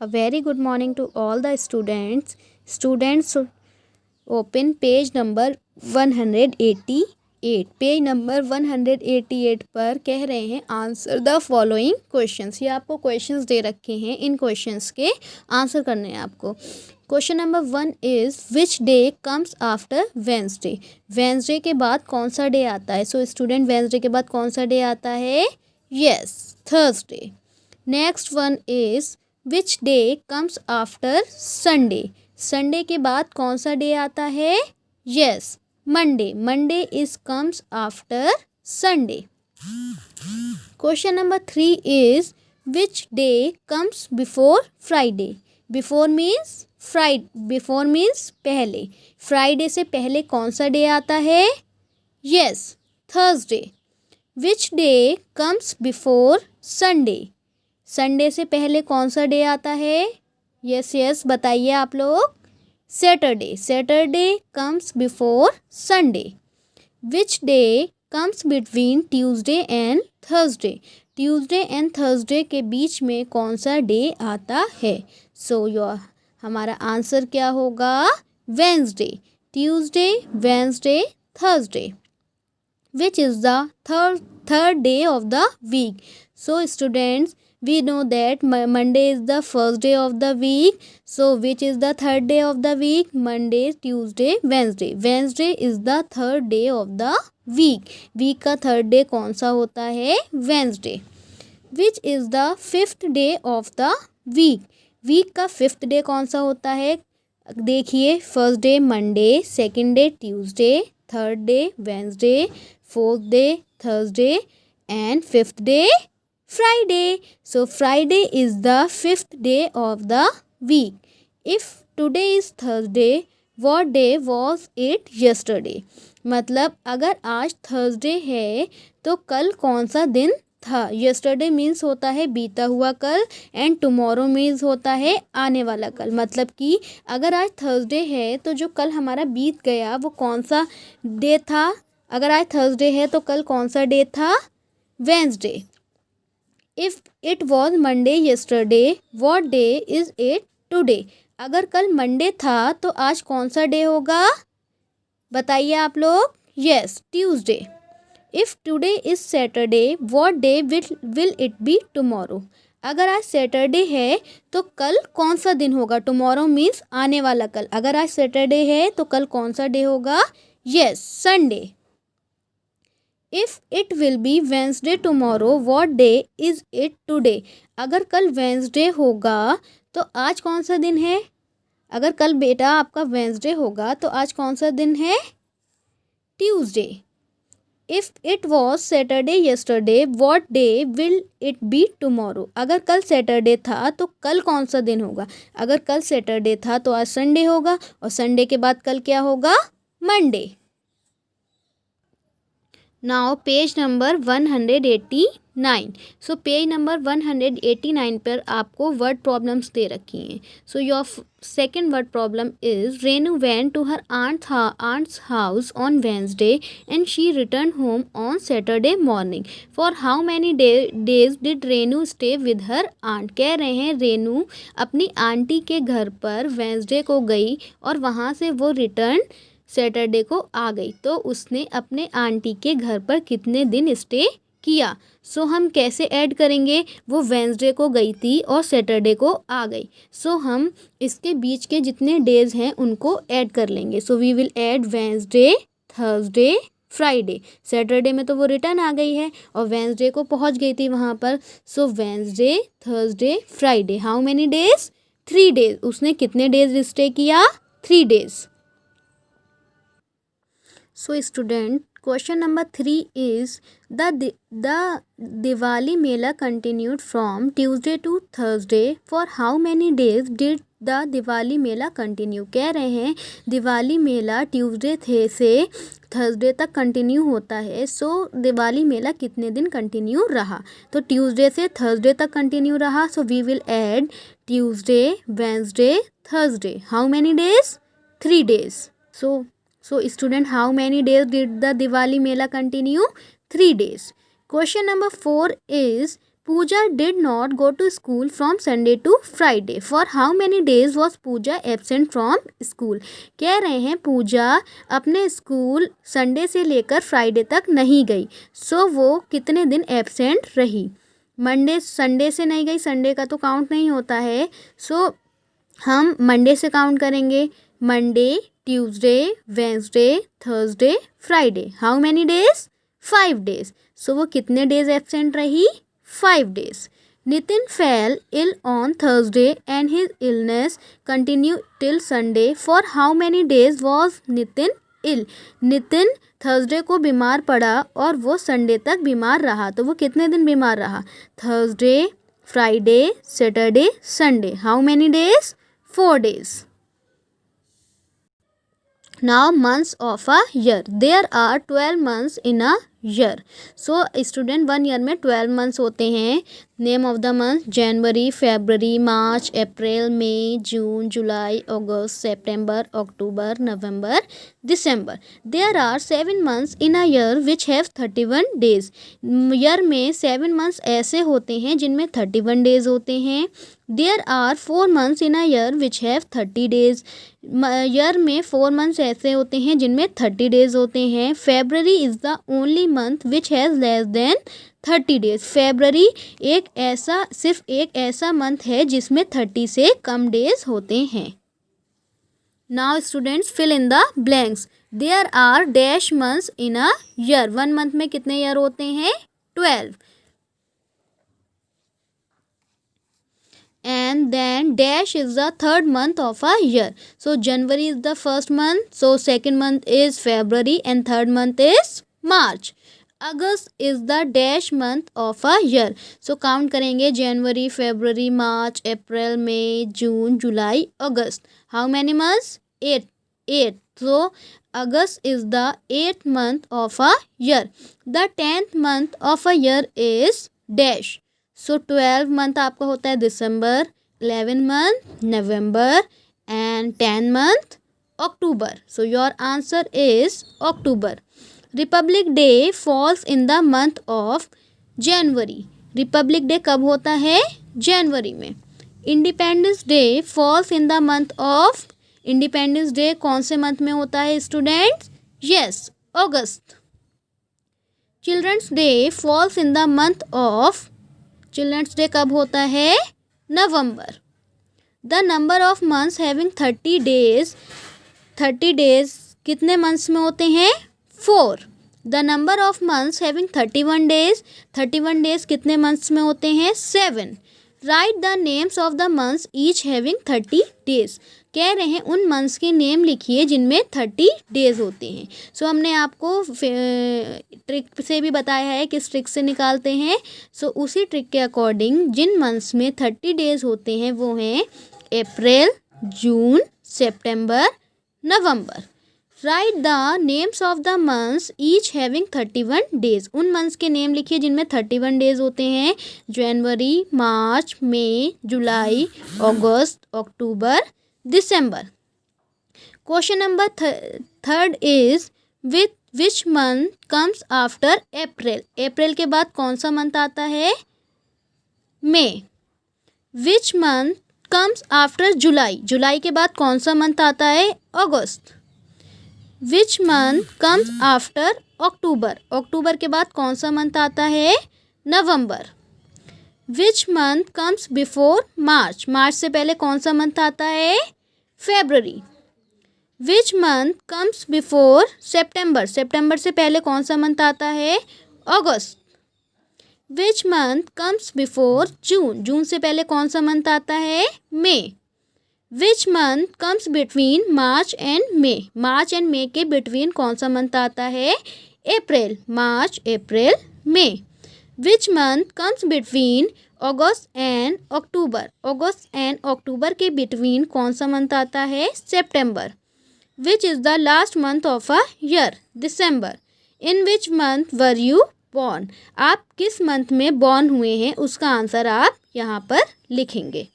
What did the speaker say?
A very good morning to all the students. Students, open page number 188. Page number 188 पर कह रहे हैं answer the following questions. ये आपको क्वेश्चंस दे रखे हैं, इन क्वेश्चंस के आंसर करने हैं आपको। Question number 1 is which day comes after Wednesday. Wednesday के बाद कौन सा डे आता है? सो स्टूडेंट, वेंसडे के बाद कौन सा डे आता है? Yes, Thursday. Next one is which day comes after Sunday. Sunday के बाद कौन सा डे आता है? Yes, Monday. Monday is comes after Sunday. Question number 3 is which day comes before Friday. Before means पहले। फ्राइडे से पहले कौन सा डे आता है? Yes, Thursday. Which day comes before Sunday. Sunday से पहले कौन सा डे आता है? यस, बताइए आप लोग। Saturday. Saturday comes before Sunday. Which day comes between Tuesday and Thursday. Tuesday and Thursday के बीच में कौन सा डे आता है? सो हमारा आंसर क्या होगा? Wednesday. Tuesday, Wednesday, Thursday. Which is the third day of the week. So students, we know that Monday is the first day of the week. So which is the third day of the week? Monday, Tuesday, Wednesday. Wednesday is the third day of the week. Week का third day कौन सा होता है? Wednesday. Which is the fifth day of the week? Week का fifth day कौन सा होता है? देखिए, first day Monday, second day Tuesday, third day Wednesday, fourth day Thursday and fifth day Friday. So Friday is the fifth day of the week. If today is Thursday, what day was it yesterday? मतलब अगर आज Thursday है तो कल कौन सा दिन था? yesterday मीन्स होता है बीता हुआ कल एंड tomorrow मीन्स होता है आने वाला कल। मतलब कि अगर आज थर्सडे है तो जो कल हमारा बीत गया वो कौन सा डे था? अगर आज थर्सडे है तो कल कौन सा डे था? Wednesday. If it was Monday yesterday, what day is it today? अगर कल मंडे था तो आज कौन सा डे होगा? बताइए आप लोग। Yes, Tuesday. If today is Saturday, what day will it be tomorrow? अगर आज सैटरडे है तो कल कौन सा दिन होगा? टुमारो मीन्स आने वाला कल। अगर आज सैटरडे है तो कल कौन सा डे होगा? Yes, Sunday. If it will be Wednesday tomorrow, what day is it today? अगर कल वेंसडे होगा तो आज कौन सा दिन है? अगर कल बेटा आपका वेंसडे होगा तो आज कौन सा दिन है? Tuesday. If it was Saturday yesterday, what day will it be tomorrow? अगर कल सैटरडे था तो कल कौन सा दिन होगा? अगर कल सैटरडे था तो आज संडे होगा और संडे के बाद कल क्या होगा? Monday. Now page number 189। So page number 189 पर आपको वर्ड प्रॉब्लम्स दे रखी हैं। So your second word problem is Renu went to her aunt's house on Wednesday and she return home on Saturday morning. For how many days did Renu stay with her aunt? कह रहे हैं रेनू अपनी aunty के घर पर वेंसडे को गई और वहाँ से वो रिटर्न सैटरडे को आ गई, तो उसने अपने आंटी के घर पर कितने दिन स्टे किया? सो हम कैसे ऐड करेंगे? वो वेंसडे को गई थी और सैटरडे को आ गई, सो हम इसके बीच के जितने डेज हैं उनको ऐड कर लेंगे। So we will add Wednesday, Thursday, Friday. Saturday में तो वो रिटर्न आ गई है और वेंसडे को पहुंच गई थी वहाँ पर। So Wednesday, Thursday, Friday. How many days? 3 days. उसने कितने डेज स्टे किया? 3 days. So student, question number 3 is the Diwali Mela continued from Tuesday to Thursday. For how many days did the Diwali Mela continue? कह रहे हैं दिवाली मेला Tuesday से Thursday तक continue होता है। सो दिवाली मेला कितने दिन कंटिन्यू रहा? तो ट्यूसडे से थर्सडे तक कंटिन्यू रहा। So we will add Tuesday, Wednesday, Thursday. How many days? 3 days. So student, how many days did the Diwali Mela continue? 3 days. Question number 4 is Pooja did not go to school from Sunday to Friday. For how many days was Pooja absent from school? कह रहे हैं पूजा अपने school Sunday से लेकर Friday तक नहीं गई, सो वो कितने दिन एब्सेंट रही। मंडे संडे से नहीं गई, संडे का तो काउंट नहीं होता है, सो हम मंडे से काउंट करेंगे। Monday, Tuesday, Wednesday, Thursday, Friday. How many days? 5 days. So वो कितने डेज एब्सेंट रही? 5 days. Nitin fell ill on Thursday and his illness continued till Sunday. For how many days was Nitin ill? Nitin Thursday को बीमार पड़ा और वो Sunday तक बीमार रहा, तो वो कितने दिन बीमार रहा? Thursday, Friday, Saturday, Sunday. How many days? 4 days. Now months of a year. There are 12 months in a year. So student 1 year में 12 months होते हैं. Name of the month: January, February, March, April, May, June, July, August, September, October, November, December. There are 7 months in a year which have 31 days. Year में 7 months ऐसे होते हैं जिनमें 31 days होते हैं. There are 4 months in a year which have 30 days. Year में 4 months ऐसे होते हैं जिनमें 30 days होते हैं. February is the only month which has less than 30 days. February सिर्फ एक ऐसा मंथ है जिसमें 30 से कम डेज होते हैं. Now students fill in the blanks. There are dash months in a year. 1 month में कितने ईयर होते हैं? 12. And then dash is the third month of a year. So January is the first month, so second month is February and third month is March. August is the dash month of a year. So count करेंगे January, February, March, April, May, June, July, August. How many months? 8. So August is the 8th month of a year. The 10th month of a year is dash. So 12 month आपका होता है दिसंबर, 11 month November and 10 month October. So your answer is October. Republic Day falls in the month of January. Republic Day कब होता है? जनवरी में. Independence Day falls in the month of. Independence Day कौन से month में होता है students? Yes, August. Children's Day falls in the month of. Children's day कब होता है? नवंबर. The number of months having 30 days. 30 days कितने मंथ्स में होते हैं? 4. The number of months having 31 days. 31 days कितने मंथ्स में होते हैं? 7. Write the names of the months each having 30 days. कह रहे हैं उन मंथ्स के नेम लिखिए जिनमें 30 डेज होते हैं. सो हमने आपको ट्रिक से भी बताया है किस ट्रिक से निकालते हैं. सो उसी ट्रिक के अकॉर्डिंग जिन मंथ्स में 30 डेज होते हैं वो हैं अप्रैल, जून, सितंबर, नवंबर. Write the names of the months each having 31 days. उन मंथ्स के नेम लिखिए जिनमें 31 डेज होते हैं. जनवरी, मार्च, मई, जुलाई, अगस्त, अक्टूबर, दिसंबर. Question number 3 is which month comes after April. अप्रैल के बाद कौन सा मंथ आता है? मई. Which month comes after July. जुलाई के बाद कौन सा मंथ आता है? अगस्त. Which month comes after October. अक्टूबर के बाद कौन सा मंथ आता है? नवंबर. Which month comes before March. मार्च से पहले कौन सा मंथ आता है? February. Which month comes before September. सितंबर से पहले कौन सा मंथ आता है? अगस्त. Which month comes before June. जून से पहले कौन सा मंथ आता है? मई. Which month comes between March and May. March and May के बिटवीन कौन सा मंथ आता है? अप्रैल. मार्च, अप्रैल, मई. Which month comes between August and October. August and October के बिटवीन कौन सा मंथ आता है? सितंबर. Which is the last month of a year? दिसंबर. In which month were you born. आप किस मंथ में बॉर्न हुए हैं उसका आंसर आप यहाँ पर लिखेंगे.